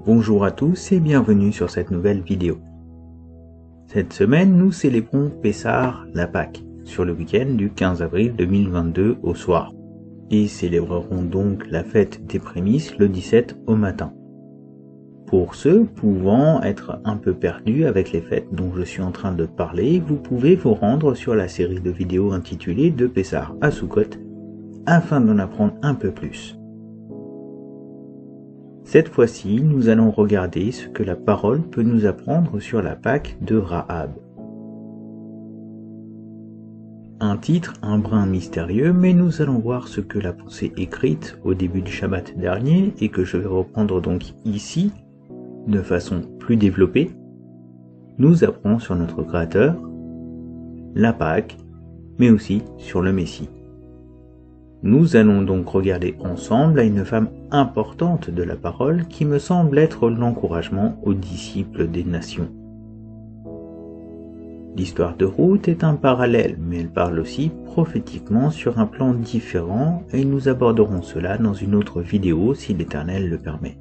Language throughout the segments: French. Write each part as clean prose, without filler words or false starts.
Bonjour à tous et bienvenue sur cette nouvelle vidéo. Cette semaine, nous célébrons Pessah, la Pâque, sur le week-end du 15 avril 2022 au soir, et célébrerons donc la fête des prémices le 17 au matin. Pour ceux pouvant être un peu perdus avec les fêtes dont je suis en train de parler, vous pouvez vous rendre sur la série de vidéos intitulée De Pessah à Sukkot, afin d'en apprendre un peu plus. Cette fois-ci, nous allons regarder ce que la parole peut nous apprendre sur la Pâque de Rahab. Un titre un brin mystérieux, mais nous allons voir ce que la pensée écrite au début du Shabbat dernier, et que je vais reprendre donc ici, de façon plus développée, nous apprend sur notre Créateur, la Pâque, mais aussi sur le Messie. Nous allons donc regarder ensemble à une femme importante de la parole qui me semble être l'encouragement aux disciples des nations. L'histoire de Ruth est un parallèle, mais elle parle aussi prophétiquement sur un plan différent et nous aborderons cela dans une autre vidéo si l'Éternel le permet.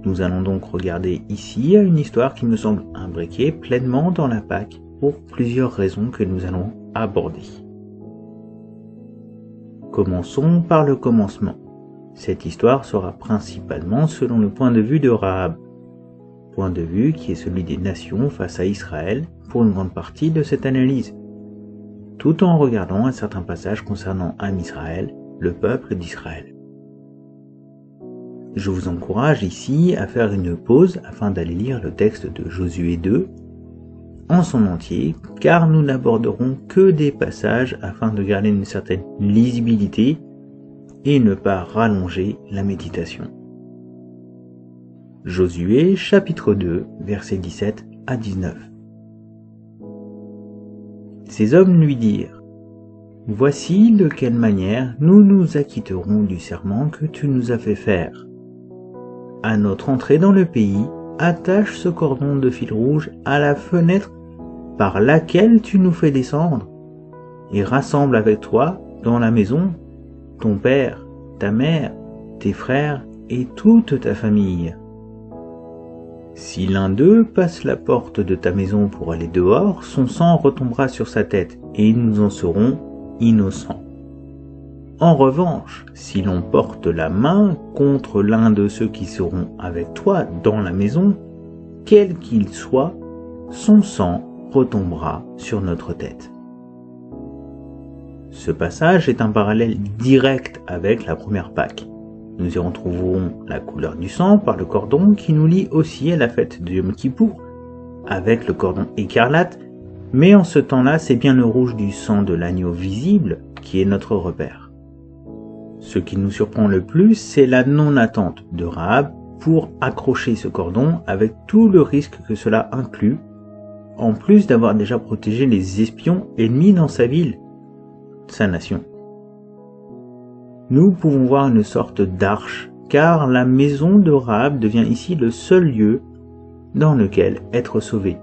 Nous allons donc regarder ici à une histoire qui me semble imbriquée pleinement dans la Pâque pour plusieurs raisons que nous allons aborder. Commençons par le commencement. Cette histoire sera principalement selon le point de vue de Rahab, point de vue qui est celui des nations face à Israël pour une grande partie de cette analyse, tout en regardant un certain passage concernant Am Israël, le peuple d'Israël. Je vous encourage ici à faire une pause afin d'aller lire le texte de Josué 2 en son entier, car nous n'aborderons que des passages afin de garder une certaine lisibilité et ne pas rallonger la méditation. Josué chapitre 2, versets 17 à 19. Ces hommes lui dirent : « Voici de quelle manière nous nous acquitterons du serment que tu nous as fait faire. À notre entrée dans le pays, attache ce cordon de fil rouge à la fenêtre par laquelle tu nous fais descendre, et rassemble avec toi dans la maison ton père, ta mère, tes frères et toute ta famille. Si l'un d'eux passe la porte de ta maison pour aller dehors, son sang retombera sur sa tête, et nous en serons innocents. En revanche, si l'on porte la main contre l'un de ceux qui seront avec toi dans la maison, quel qu'il soit, son sang retombera sur notre tête. » Ce passage est un parallèle direct avec la première Pâque. Nous y retrouverons la couleur du sang par le cordon qui nous lie aussi à la fête de Yom Kippour, avec le cordon écarlate, mais en ce temps-là, c'est bien le rouge du sang de l'agneau visible qui est notre repère. Ce qui nous surprend le plus, c'est la non-attente de Rahab pour accrocher ce cordon avec tout le risque que cela inclut, en plus d'avoir déjà protégé les espions ennemis dans sa ville, sa nation. Nous pouvons voir une sorte d'arche, car la maison de Rahab devient ici le seul lieu dans lequel être sauvé,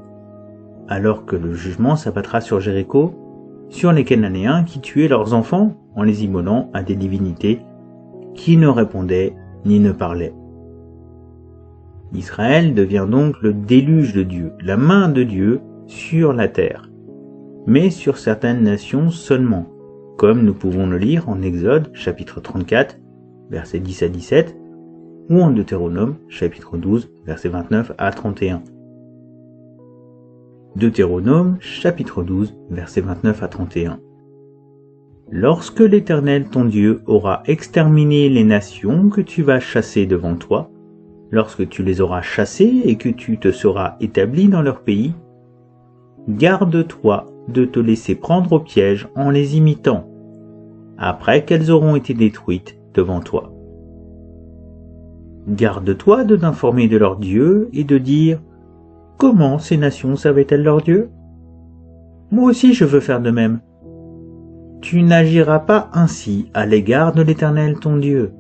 alors que le jugement s'abattra sur Jéricho, sur les Cananéens qui tuaient leurs enfants en les immolant à des divinités qui ne répondaient ni ne parlaient. Israël devient donc le déluge de Dieu, la main de Dieu sur la terre, mais sur certaines nations seulement, comme nous pouvons le lire en Exode chapitre 34, versets 10 à 17, ou en Deutéronome chapitre 12, versets 29 à 31. Deutéronome chapitre 12, versets 29 à 31. Lorsque l'Éternel ton Dieu aura exterminé les nations que tu vas chasser devant toi, lorsque tu les auras chassées et que tu te seras établi dans leur pays, garde-toi de te laisser prendre au piège en les imitant, après qu'elles auront été détruites devant toi. Garde-toi de t'informer de leur Dieu et de dire : comment ces nations savaient-elles leur Dieu ? Moi aussi je veux faire de même. Tu n'agiras pas ainsi à l'égard de l'Éternel ton Dieu,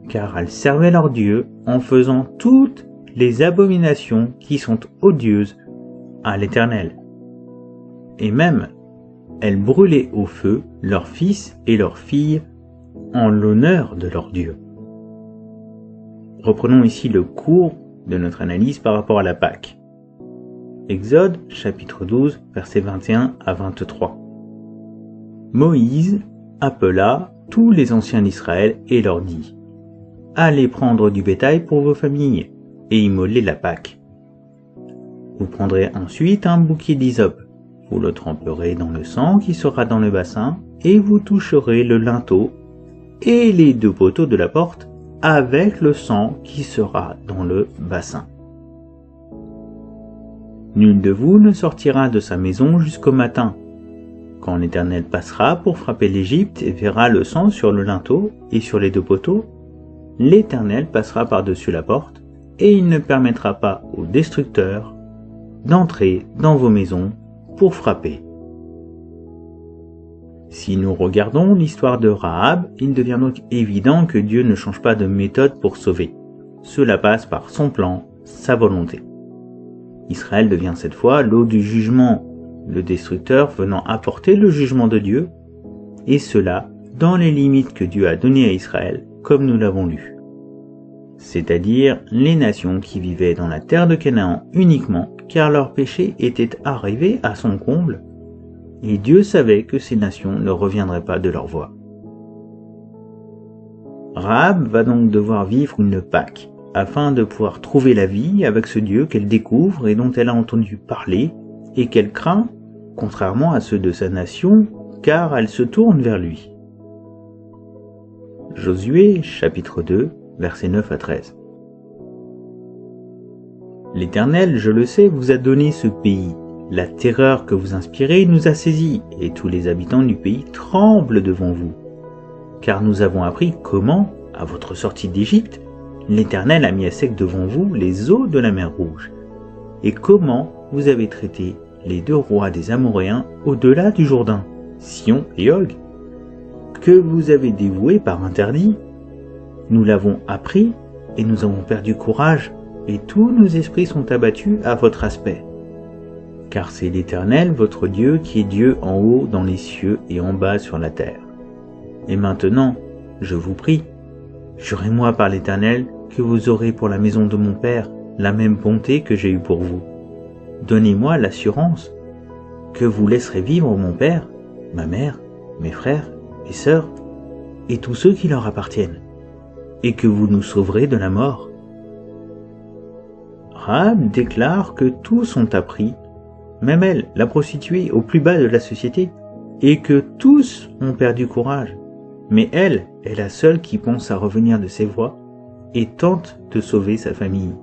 car elles servaient leur Dieu en faisant toutes les abominations qui sont odieuses à l'Éternel. Et même, elles brûlaient au feu leurs fils et leurs filles en l'honneur de leur Dieu. Reprenons ici le cours de notre analyse par rapport à la Pâque. Exode, chapitre 12, versets 21 à 23. Moïse appela tous les anciens d'Israël et leur dit : Allez prendre du bétail pour vos familles et immoler la Pâque. Vous prendrez ensuite un bouquet d'hysope, vous le tremperez dans le sang qui sera dans le bassin, et vous toucherez le linteau et les 2 poteaux de la porte avec le sang qui sera dans le bassin. Nul de vous ne sortira de sa maison jusqu'au matin. Quand l'Éternel passera pour frapper l'Égypte et verra le sang sur le linteau et sur les 2 poteaux, l'Éternel passera par-dessus la porte, et il ne permettra pas aux destructeurs d'entrer dans vos maisons pour frapper. Si nous regardons l'histoire de Rahab, il devient donc évident que Dieu ne change pas de méthode pour sauver. Cela passe par son plan, sa volonté. Israël devient cette fois l'eau du jugement, le destructeur venant apporter le jugement de Dieu, et cela dans les limites que Dieu a données à Israël, comme nous l'avons lu. C'est-à-dire les nations qui vivaient dans la terre de Canaan uniquement, car leur péché était arrivé à son comble, et Dieu savait que ces nations ne reviendraient pas de leur voie. Rahab va donc devoir vivre une Pâque, afin de pouvoir trouver la vie avec ce Dieu qu'elle découvre et dont elle a entendu parler, et qu'elle craint, contrairement à ceux de sa nation, car elle se tourne vers lui. Josué, chapitre 2, versets 9 à 13. L'Éternel, je le sais, vous a donné ce pays. La terreur que vous inspirez nous a saisis, et tous les habitants du pays tremblent devant vous. Car nous avons appris comment, à votre sortie d'Égypte, l'Éternel a mis à sec devant vous les eaux de la mer Rouge, et comment vous avez traité les 2 rois des Amoréens au-delà du Jourdain, Sion et Og, que vous avez dévoués par interdit. Nous l'avons appris, et nous avons perdu courage, et tous nos esprits sont abattus à votre aspect. Car c'est l'Éternel, votre Dieu, qui est Dieu en haut dans les cieux et en bas sur la terre. Et maintenant, je vous prie, jurez-moi par l'Éternel que vous aurez pour la maison de mon Père la même bonté que j'ai eue pour vous. Donnez-moi l'assurance que vous laisserez vivre mon Père, ma mère, mes frères et sœurs, et tous ceux qui leur appartiennent, et que vous nous sauverez de la mort. Rahab déclare que tous sont appris, même elle, la prostituée au plus bas de la société, et que tous ont perdu courage. Mais elle est la seule qui pense à revenir de ses voies et tente de sauver sa famille.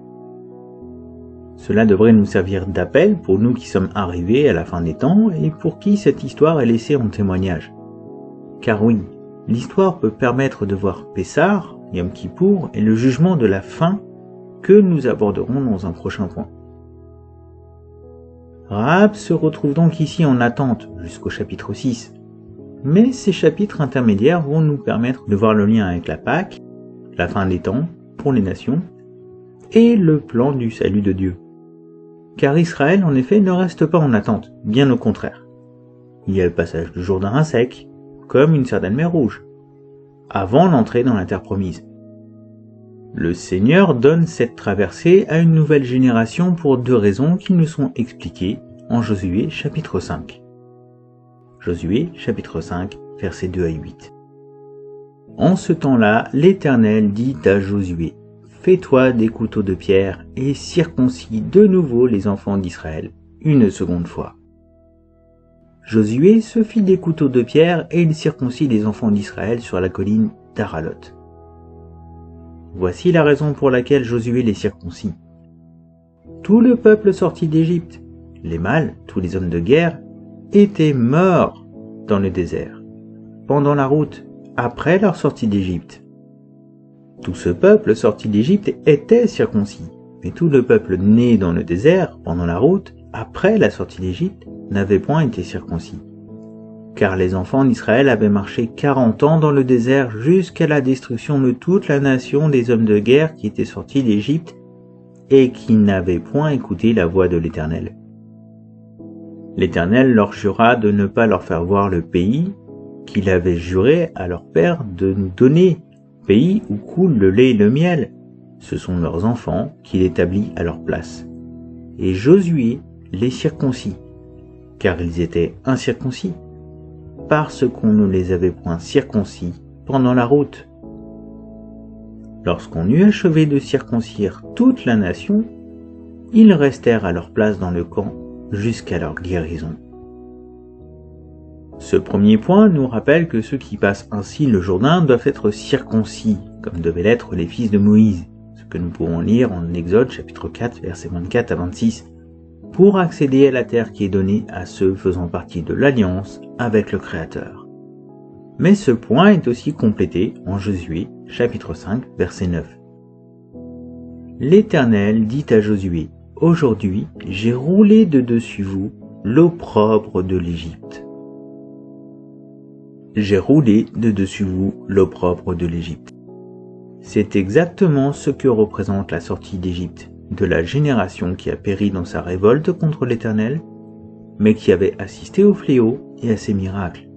Cela devrait nous servir d'appel pour nous qui sommes arrivés à la fin des temps et pour qui cette histoire est laissée en témoignage. Car oui, l'histoire peut permettre de voir Pessah, Yom Kippour et le jugement de la fin que nous aborderons dans un prochain point. Rahab se retrouve donc ici en attente jusqu'au chapitre 6. Mais ces chapitres intermédiaires vont nous permettre de voir le lien avec la Pâque, la fin des temps pour les nations, et le plan du salut de Dieu. Car Israël, en effet, ne reste pas en attente, bien au contraire. Il y a le passage du Jourdain à sec, comme une certaine mer Rouge, avant l'entrée dans la terre promise. Le Seigneur donne cette traversée à une nouvelle génération pour 2 raisons qui nous sont expliquées en Josué chapitre 5. Josué chapitre 5, versets 2 à 8. En ce temps-là, l'Éternel dit à Josué : Fais-toi des couteaux de pierre et circoncis de nouveau les enfants d'Israël, une seconde fois. Josué se fit des couteaux de pierre et il circoncit les enfants d'Israël sur la colline d'Aralot. Voici la raison pour laquelle Josué les circoncit. Tout le peuple sorti d'Égypte, les mâles, tous les hommes de guerre, étaient morts dans le désert, pendant la route, après leur sortie d'Égypte. Tout ce peuple sorti d'Égypte était circoncis, mais tout le peuple né dans le désert, pendant la route, après la sortie d'Égypte, n'avait point été circoncis. Car les enfants d'Israël avaient marché 40 ans dans le désert jusqu'à la destruction de toute la nation des hommes de guerre qui étaient sortis d'Égypte et qui n'avaient point écouté la voix de l'Éternel. L'Éternel leur jura de ne pas leur faire voir le pays qu'il avait juré à leur père de nous donner, pays où coule le lait et le miel, Ce sont leurs enfants qu'il établit à leur place. Et Josué les circoncit, car ils étaient incirconcis, parce qu'on ne les avait point circoncis pendant la route. Lorsqu'on eut achevé de circoncire toute la nation, ils restèrent à leur place dans le camp jusqu'à leur guérison. Ce premier point nous rappelle que ceux qui passent ainsi le Jourdain doivent être circoncis, comme devaient l'être les fils de Moïse, ce que nous pouvons lire en Exode chapitre 4, versets 24 à 26, pour accéder à la terre qui est donnée à ceux faisant partie de l'alliance avec le Créateur. Mais ce point est aussi complété en Josué chapitre 5, verset 9. L'Éternel dit à Josué, « Aujourd'hui, j'ai roulé de dessus vous l'opprobre de l'Égypte. » J'ai roulé de dessus vous l'opprobre de l'Égypte. C'est exactement ce que représente la sortie d'Égypte, de la génération qui a péri dans sa révolte contre l'Éternel, mais qui avait assisté au fléau et à ses miracles.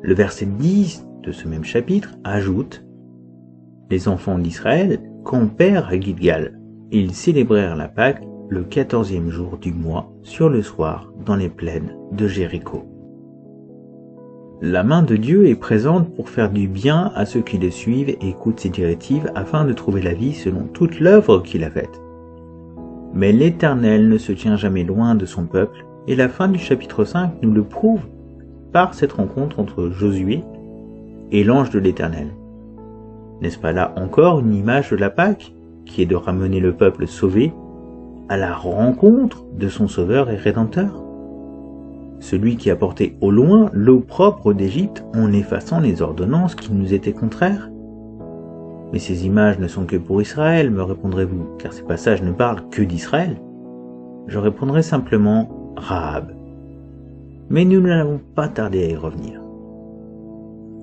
Le verset 10 de ce même chapitre ajoute « Les enfants d'Israël campèrent à Gilgal, et ils célébrèrent la Pâque le 14e jour du mois, sur le soir, dans les plaines de Jéricho. » La main de Dieu est présente pour faire du bien à ceux qui le suivent et écoutent ses directives afin de trouver la vie selon toute l'œuvre qu'il a faite. Mais l'Éternel ne se tient jamais loin de son peuple, et la fin du chapitre 5 nous le prouve par cette rencontre entre Josué et l'ange de l'Éternel. N'est-ce pas là encore une image de la Pâque, qui est de ramener le peuple sauvé à la rencontre de son Sauveur et Rédempteur? Celui qui a porté au loin l'opprobre d'Égypte en effaçant les ordonnances qui nous étaient contraires. Mais ces images ne sont que pour Israël, me répondrez-vous, car ces passages ne parlent que d'Israël. Je répondrai simplement Rahab. Mais nous n'allons pas tarder à y revenir.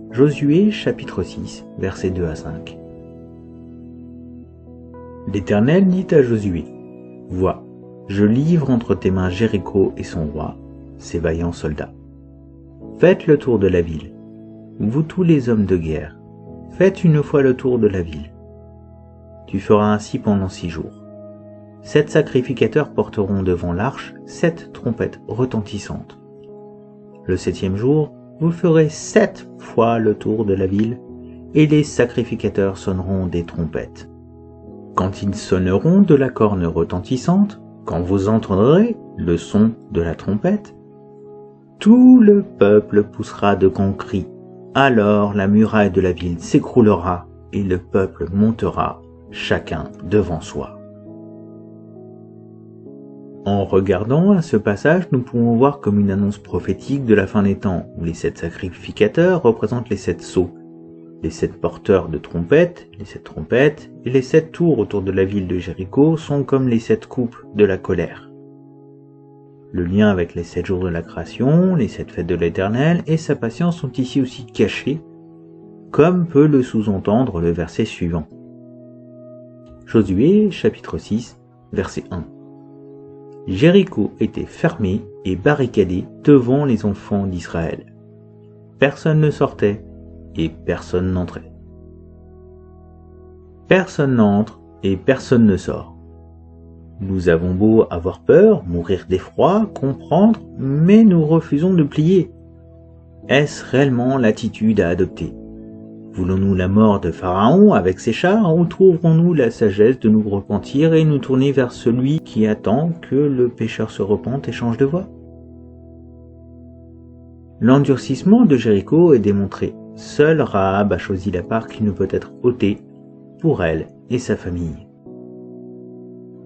Josué chapitre 6, versets 2 à 5. L'Éternel dit à Josué, « Vois, je livre entre tes mains Jéricho et son roi, ses vaillants soldats. Faites le tour de la ville, vous tous les hommes de guerre, faites une fois le tour de la ville. Tu feras ainsi pendant 6 jours. 7 sacrificateurs porteront devant l'arche 7 trompettes retentissantes. Le 7e jour, vous ferez 7 fois le tour de la ville, et les sacrificateurs sonneront des trompettes. Quand ils sonneront de la corne retentissante, quand vous entendrez le son de la trompette, tout le peuple poussera de grands cris. Alors la muraille de la ville s'écroulera et le peuple montera, chacun devant soi. » En regardant à ce passage, nous pouvons voir comme une annonce prophétique de la fin des temps, où les 7 sacrificateurs représentent les 7 sceaux, les 7 porteurs de trompettes, les 7 trompettes, et les 7 tours autour de la ville de Jéricho sont comme les 7 coupes de la colère. Le lien avec les 7 jours de la création, les 7 fêtes de l'Éternel et sa patience sont ici aussi cachés, comme peut le sous-entendre le verset suivant. Josué, chapitre 6, verset 1. Jéricho était fermé et barricadé devant les enfants d'Israël. Personne ne sortait et personne n'entrait. Personne n'entre et personne ne sort. Nous avons beau avoir peur, mourir d'effroi, comprendre, mais nous refusons de plier. Est-ce réellement l'attitude à adopter? Voulons-nous la mort de Pharaon avec ses chars, ou trouverons-nous la sagesse de nous repentir et nous tourner vers celui qui attend que le pécheur se repente et change de voie? L'endurcissement de Jéricho est démontré. Seule Rahab a choisi la part qui ne peut être ôtée pour elle et sa famille.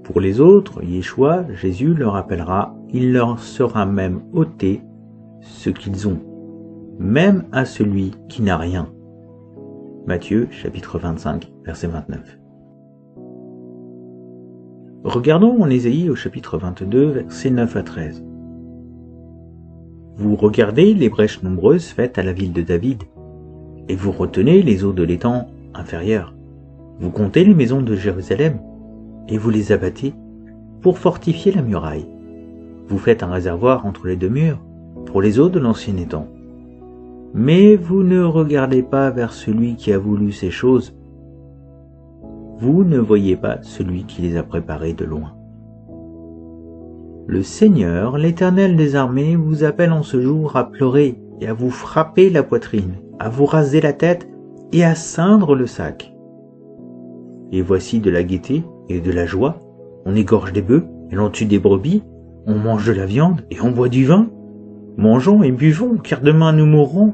Pour les autres, Yeshua, Jésus leur rappellera, il leur sera même ôté ce qu'ils ont, même à celui qui n'a rien. Matthieu, chapitre 25, verset 29. Regardons en Ésaïe au chapitre 22, versets 9 à 13. Vous regardez les brèches nombreuses faites à la ville de David, et vous retenez les eaux de l'étang inférieur. Vous comptez les maisons de Jérusalem, et vous les abattez pour fortifier la muraille. Vous faites un réservoir entre les 2 murs pour les eaux de l'ancien étang. Mais vous ne regardez pas vers celui qui a voulu ces choses. vous ne voyez pas celui qui les a préparés de loin. Le Seigneur, l'Éternel des armées, vous appelle en ce jour à pleurer et à vous frapper la poitrine, à vous raser la tête et à ceindre le sac. Et voici de la gaieté et de la joie, on égorge des bœufs et l'on tue des brebis, on mange de la viande et on boit du vin. Mangeons et buvons, car demain nous mourrons.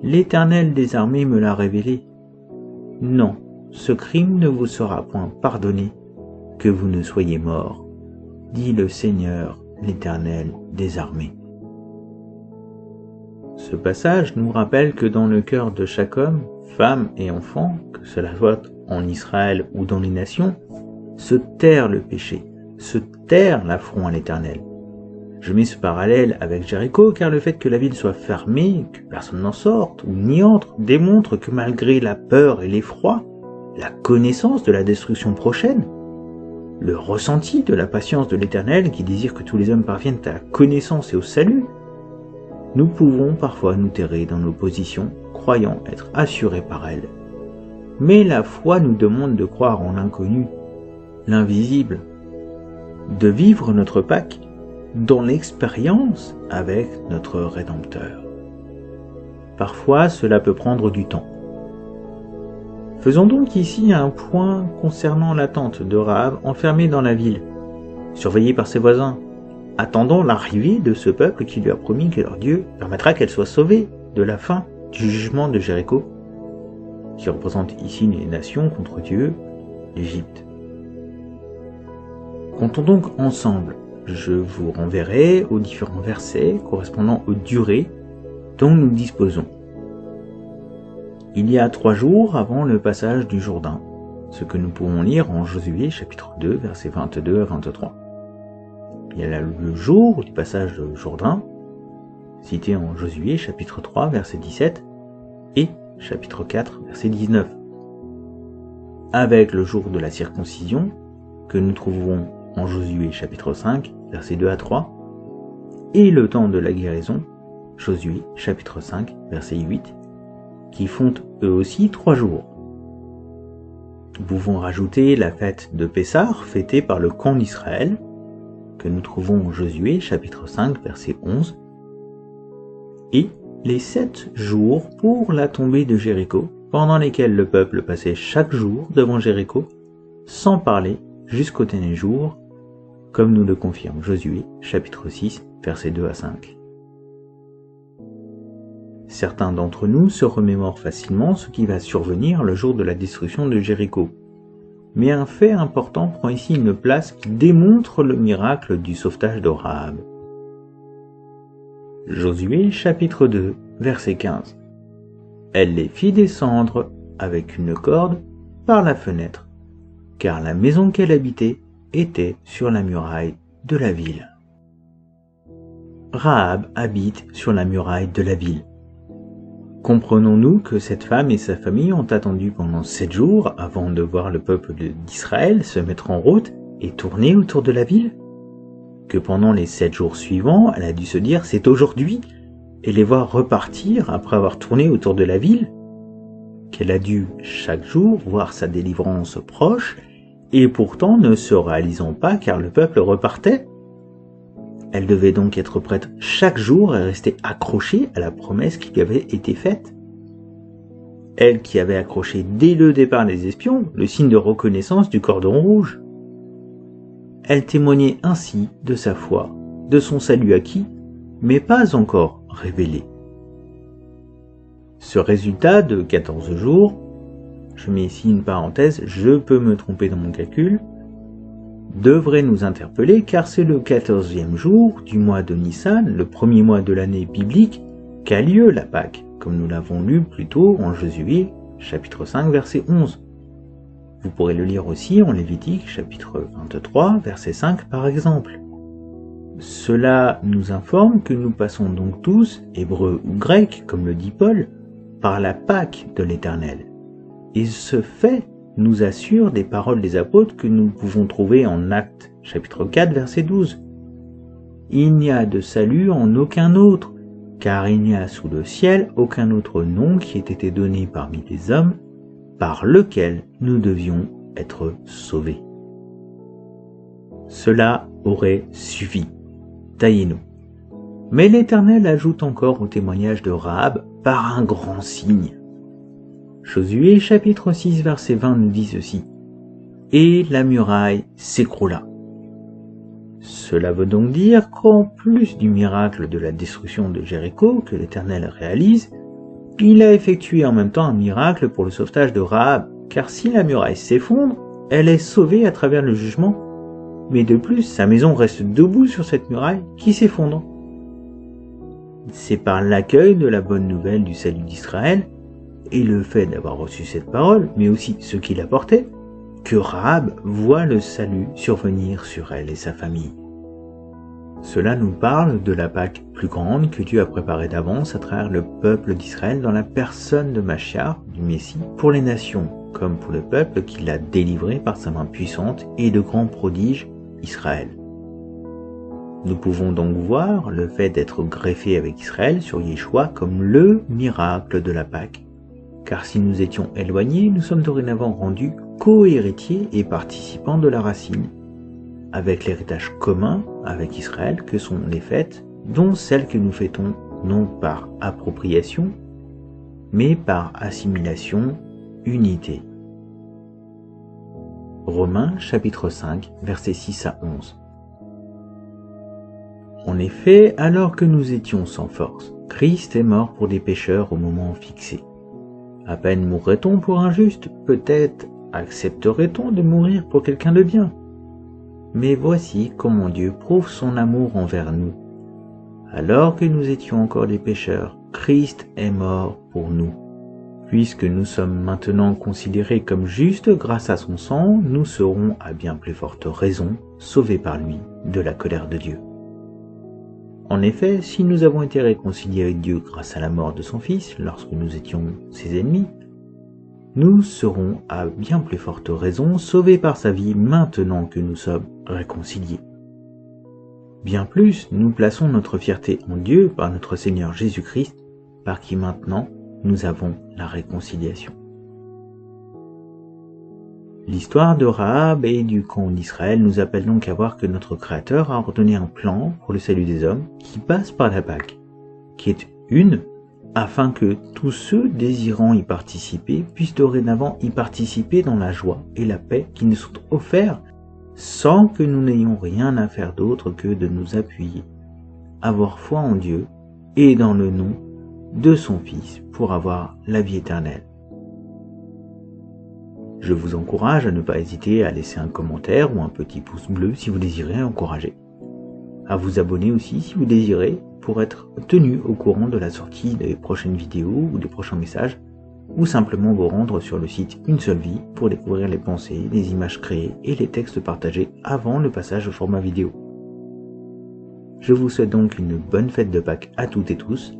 L'Éternel des armées me l'a révélé. Non, ce crime ne vous sera point pardonné, que vous ne soyez morts, dit le Seigneur, l'Éternel des armées. Ce passage nous rappelle que dans le cœur de chaque homme, femme et enfant, que cela soit en Israël ou dans les nations, se terre le péché, se terre l'affront à l'Éternel. Je mets ce parallèle avec Jéricho car le fait que la ville soit fermée, que personne n'en sorte ou n'y entre, démontre que malgré la peur et l'effroi, la connaissance de la destruction prochaine, le ressenti de la patience de l'Éternel qui désire que tous les hommes parviennent à la connaissance et au salut, nous pouvons parfois nous terrer dans nos positions, croyant être assurés par elle. Mais la foi nous demande de croire en l'inconnu, l'invisible, de vivre notre Pâques dans l'expérience avec notre Rédempteur. Parfois, cela peut prendre du temps. Faisons donc ici un point concernant l'attente de Rahab enfermée dans la ville, surveillée par ses voisins, attendant l'arrivée de ce peuple qui lui a promis que leur Dieu permettra qu'elle soit sauvée de la fin du jugement de Jéricho, qui représente ici les nations contre Dieu, l'Égypte. Comptons donc ensemble. Je vous renverrai aux différents versets correspondant aux durées dont nous disposons. Il y a 3 jours avant le passage du Jourdain, ce que nous pouvons lire en Josué chapitre 2 versets 22 à 23. Il y a le jour du passage du Jourdain, cité en Josué chapitre 3 verset 17 et chapitre 4 verset 19. Avec le jour de la circoncision, que nous trouverons en Josué chapitre 5 versets 2 à 3, et le temps de la guérison, Josué chapitre 5 verset 8, qui font eux aussi 3 jours. Nous pouvons rajouter la fête de Pessah, fêtée par le camp d'Israël, que nous trouvons en Josué chapitre 5 verset 11, et les 7 jours pour la tombée de Jéricho, pendant lesquels le peuple passait chaque jour devant Jéricho, sans parler jusqu'au dernier jour, comme nous le confirme Josué, chapitre 6, versets 2 à 5. Certains d'entre nous se remémorent facilement ce qui va survenir le jour de la destruction de Jéricho. Mais un fait important prend ici une place qui démontre le miracle du sauvetage de Rahab. Josué, chapitre 2, verset 15. Elle les fit descendre avec une corde par la fenêtre, car la maison qu'elle habitait était sur la muraille de la ville. Rahab habite sur la muraille de la ville. Comprenons-nous que cette femme et sa famille ont attendu pendant 7 jours avant de voir le peuple d'Israël se mettre en route et tourner autour de la ville? Que pendant les 7 jours suivants, elle a dû se dire « c'est aujourd'hui » et les voir repartir après avoir tourné autour de la ville? Qu'elle a dû chaque jour voir sa délivrance proche et pourtant ne se réalisant pas car le peuple repartait? Elle devait donc être prête chaque jour et rester accrochée à la promesse qui lui avait été faite. Elle qui avait accroché dès le départ les espions, le signe de reconnaissance du cordon rouge. Elle témoignait ainsi de sa foi, de son salut acquis, mais pas encore révélé. Ce résultat de 14 jours, je mets ici une parenthèse, je peux me tromper dans mon calcul, devrait nous interpeller car c'est le 14e jour du mois de Nissan, le premier mois de l'année biblique, qu'a lieu la Pâque, comme nous l'avons lu plus tôt en Josué, chapitre 5, verset 11. Vous pourrez le lire aussi en Lévitique, chapitre 23, verset 5 par exemple. Cela nous informe que nous passons donc tous, hébreux ou grecs, comme le dit Paul, par la Pâque de l'Éternel. Et ce fait nous assure des paroles des apôtres que nous pouvons trouver en Actes, chapitre 4, verset 12. Il n'y a de salut en aucun autre, car il n'y a sous le ciel aucun autre nom qui ait été donné parmi les hommes par lequel nous devions être sauvés. Cela aurait suffi. Taillez-nous. Mais l'Éternel ajoute encore au témoignage de Rahab par un grand signe. Josué chapitre 6 verset 20 nous dit ceci. Et la muraille s'écroula. Cela veut donc dire qu'en plus du miracle de la destruction de Jéricho que l'Éternel réalise, il a effectué en même temps un miracle pour le sauvetage de Rahab, car si la muraille s'effondre, elle est sauvée à travers le jugement, mais de plus, sa maison reste debout sur cette muraille qui s'effondre. C'est par l'accueil de la bonne nouvelle du salut d'Israël, et le fait d'avoir reçu cette parole, mais aussi ce qu'il apportait, que Rahab voit le salut survenir sur elle et sa famille. Cela nous parle de la Pâque plus grande que Dieu a préparée d'avance à travers le peuple d'Israël dans la personne de Machiach, du Messie, pour les nations, comme pour le peuple qu'il a délivré par sa main puissante et de grands prodiges, Israël. Nous pouvons donc voir le fait d'être greffé avec Israël sur Yeshua comme le miracle de la Pâque. Car si nous étions éloignés, nous sommes dorénavant rendus co-héritiers et participants de la racine, avec l'héritage commun avec Israël que sont les fêtes, dont celles que nous fêtons non par appropriation, mais par assimilation, unité. Romains chapitre 5, versets 6 à 11. En effet, alors que nous étions sans force, Christ est mort pour des pécheurs au moment fixé. À peine mourrait-on pour un juste, peut-être accepterait-on de mourir pour quelqu'un de bien. Mais voici comment Dieu prouve son amour envers nous. Alors que nous étions encore des pécheurs, Christ est mort pour nous. Puisque nous sommes maintenant considérés comme justes grâce à son sang, nous serons à bien plus forte raison sauvés par lui de la colère de Dieu. En effet, si nous avons été réconciliés avec Dieu grâce à la mort de son Fils, lorsque nous étions ses ennemis, nous serons à bien plus forte raison sauvés par sa vie maintenant que nous sommes réconciliés. Bien plus, nous plaçons notre fierté en Dieu par notre Seigneur Jésus-Christ, par qui maintenant nous avons la réconciliation. L'histoire de Rahab et du camp d'Israël nous appelle donc à voir que notre Créateur a ordonné un plan pour le salut des hommes qui passe par la Pâque, qui est une, afin que tous ceux désirant y participer puissent dorénavant y participer dans la joie et la paix qui nous sont offerts sans que nous n'ayons rien à faire d'autre que de nous appuyer, avoir foi en Dieu et dans le nom de son Fils pour avoir la vie éternelle. Je vous encourage à ne pas hésiter à laisser un commentaire ou un petit pouce bleu si vous désirez encourager. À vous abonner aussi si vous désirez pour être tenu au courant de la sortie des prochaines vidéos ou des prochains messages, ou simplement vous rendre sur le site Une Seule Vie pour découvrir les pensées, les images créées et les textes partagés avant le passage au format vidéo. Je vous souhaite donc une bonne fête de Pâques à toutes et tous,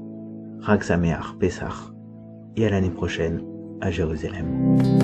Chag Sameach Pessach, et à l'année prochaine à Jérusalem.